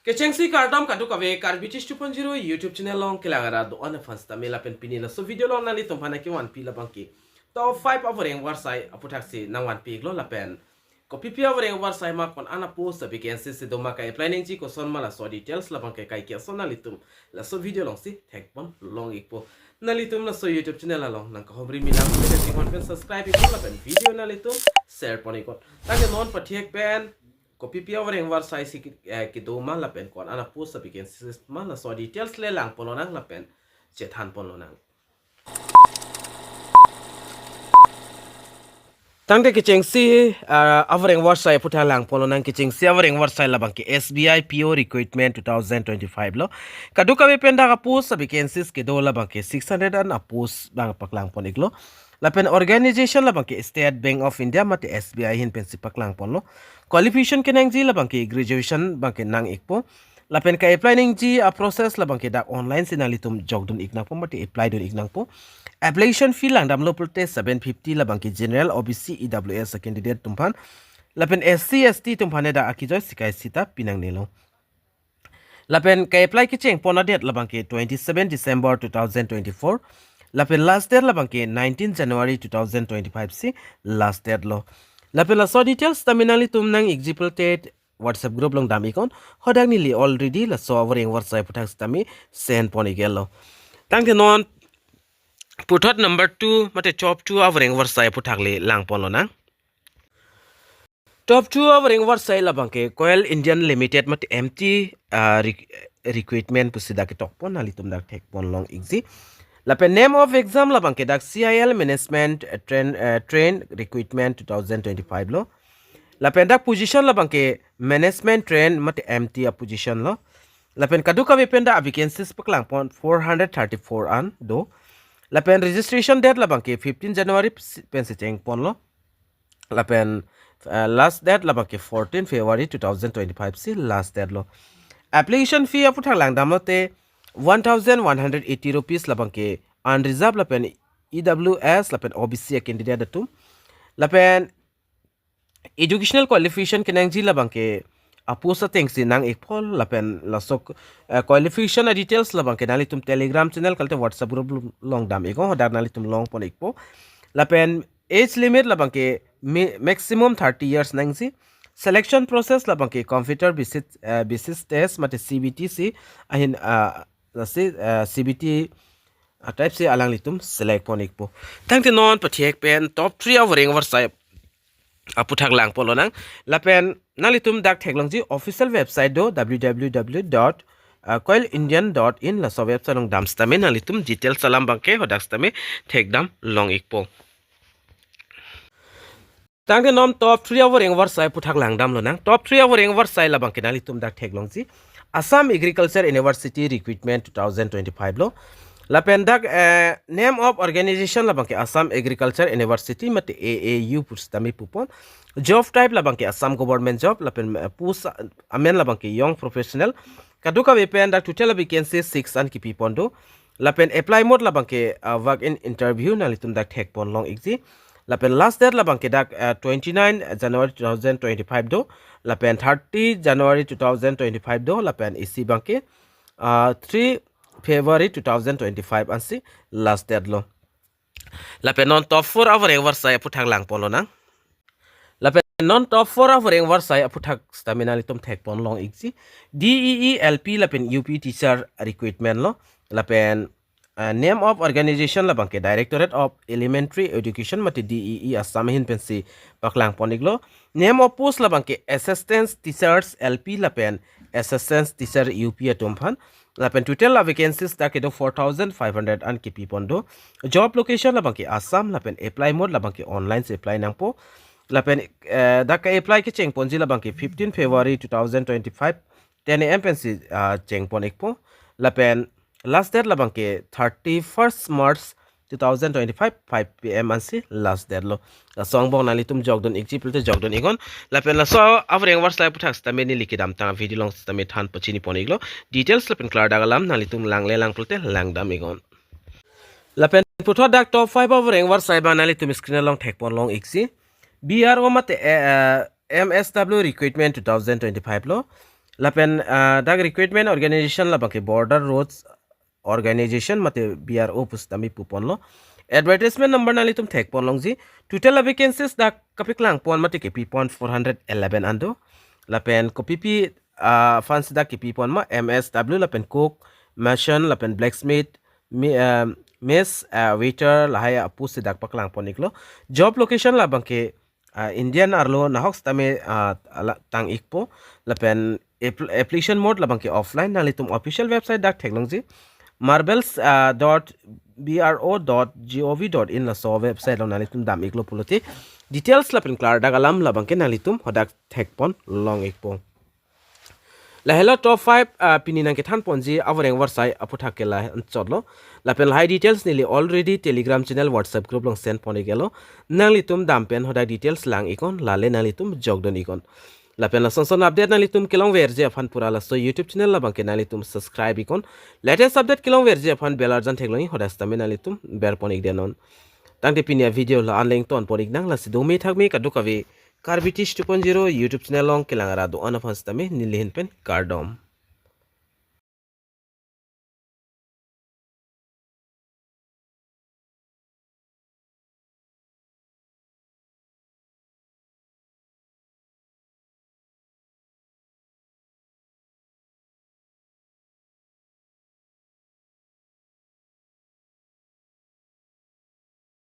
Kecengsi kardam kadu kave karbitish 2.0 YouTube channel long kilangara do on fans tamila pen pinila so video long nali tumpana ki 1p la bangki top 5 Voreng Avarsai aputaksi na 1p lo la pen ko pipi Voreng Avarsai ma kon ana post sa vacancy se do makai planning ji ko son mala so details la bangkai kai ki so nalitum la so video long si tag pon long ikpo nalitum la so YouTube channel la long nang ko hobri milang ko si kon pen subscribe ikpo la pen video nalitum share pon ikon tang non pathiek pen Kopi pia Voreng Avarsai si kidoma la pen kon ana post sa bikin sistema la so details le lang polonang la pen chethan polonang tangde kicengsi Voreng Avarsai putalang polonang kicengsi Voreng Avarsai la bangki SBI PO recruitment 2025 lo kaduka be penda ka post sa bikin sis kidola bangki 600 an post bang paklang poniglo lapen organization la bangki State Bank of India mate SBI hin pensi paklang ponlo qualification kenang ji la bangki graduation bangki nang ikpo lapen ka apply ning ji a process la bangki dak online sinalitum jogdun iknang po mate apply dun iknang po application fee lang dam lo pulte 750 la bangki general OBC EWS candidate tumpan lapen SC ST tumpane da akijoy sikai sita pinang nilo lapen ka apply ki cheng pona date la bangki 27 December 2024 lapen last date la bangki 19 January 2025 si last date lo lapen la so details taminali tum nang example date WhatsApp group long dami kon hodang nili already la so Voreng Avarsai puthak tami send poni gelo tangte non puthot number 2 mate top 2 Voreng Avarsai puthak le lang ponlo nang top 2 Voreng Avarsai la bangke Coil Indian Limited mate MT recruitment pusida ke tok pon nali tum dak thek pon long exi lapen name of exam la bangke dak CIL management train recruitment 2025 lo lapen dak position la bangke management train mate MT a position lo lapen kaduka be penda vacancies paklang pon 434 an do lapen registration date la bangke 15 January pensi cheng pon lo lapen last date la bangke 14 February 2025 si last date lo application fee aputhak lang damote 1180 rupees labangke unreserved lapen EWS lapen OBC candidate datum lapen educational qualification kenangji labangke apusa tengsi nang ekpol lapen lasok qualification details labangke nalitum telegram channel kalte WhatsApp group long dam ego hodar nalitum long pon ekpo lapen age limit labangke maximum 30 years nangji selection process labangke computer basis test mate CBT si ahin CBT type se alang litum select ponik po tangte non pathiek pen top 3 Voreng Avarsai aputhak lang polo nang lapen nalitum dak theklong ji official website do www.coilindian.in la so website long dam stame nalitum details salam bangke hodak stame thekdam long ikpo tangte nom top 3 Voreng Avarsai puthak lang dam lo nang top 3 Voreng Avarsai la bangke nalitum dak theklong ji ASSAM Agriculture University Recruitment 2025 lo lapen dak name of organization la bangke ASSAM Agriculture University mate AAU pustami pupon job type la bangke ASSAM government job lapen pus amen la bangke young professional kaduka wepen dak total vacancy 6 an ki pipondo lapen apply mode la bangke work in interview na litum dak thek pon long exi lapen last date la bangke dak 29 January 2025 do lapen 30 January 2025 do lapen isi bangke 3 February 2025 ansi last date lo lapen non top 4 Voreng Avarsai puthak lang polo nang lapen non top 4 Voreng Avarsai puthak stamina litum thek pon long exi DEE LP lapen UP teacher recruitment lo lapen name of organization la bangke Directorate of Elementary Education mate DEE ASSAM hin pensi paklang poniglo name of post la bangke assistant teachers LP lapen assistant teacher UP atumphan lapen total vacancies takedo 4500 an ki pipondo job location la bangke ASSAM lapen apply mode la bangke online se apply nangpo lapen daka apply ke cheng ponji la bangke 15 February 2025 10 am pensi cheng ponekpo lapen last date la bangke 31st March 2025 5 PM ansi last date lo song bong nalitum jogdon example te jogdon igon lapen la so Voreng Avarsai puthak stame ni likidam ta video long stame than pachini poniglo details lapen klar dagalam nalitum langle lang pulte langdam igon lapen puthot dak top 5 Voreng Avarsai ba nalitum screen long thek pon long exi BRO mate MSW recruitment 2025 lo lapen dak recruitment organization labang ke border roads organization mate BRO pustami pupon lo advertisement number nali tum thek pon long ji total vacancies dak kapiklang pon mate ke pipon 411 ando lapen ko pipi fans dak ke pipon ma MSW lapen cook merchant lapen blacksmith miss waiter lahaya pus dak paklang pon iklo job location labang ke Indian arlo nahoks tame tang ikpo lapen application mode labang ke offline nali tum official website dak theklong ji marbles.bro.gov.in la so website lo nalitum dam iklo puloti details la pin klar daga lam labang ke nalitum hodak thekpon long ikpo la hello top 5 pinina ke than ponji avoreng warsai aputhak ke la chotlo la pen high details nili already telegram channel whatsapp group long send poni gelo nalitum dam pen hodak details lang ikon lale nalitum jogdon ikon lapen la sonson update nalitum kilong verje afan pura la so YouTube channel la bangke nalitum subscribe ikon latest update kilong verje afan bell arjan thegloi hodasta me nalitum ber ponik denon tangte pinia video la anleng ton ponik nang la sidomi thakme kadukawe karbitish 2.0 YouTube channel long kilangara do anafastame nilihin pen kardom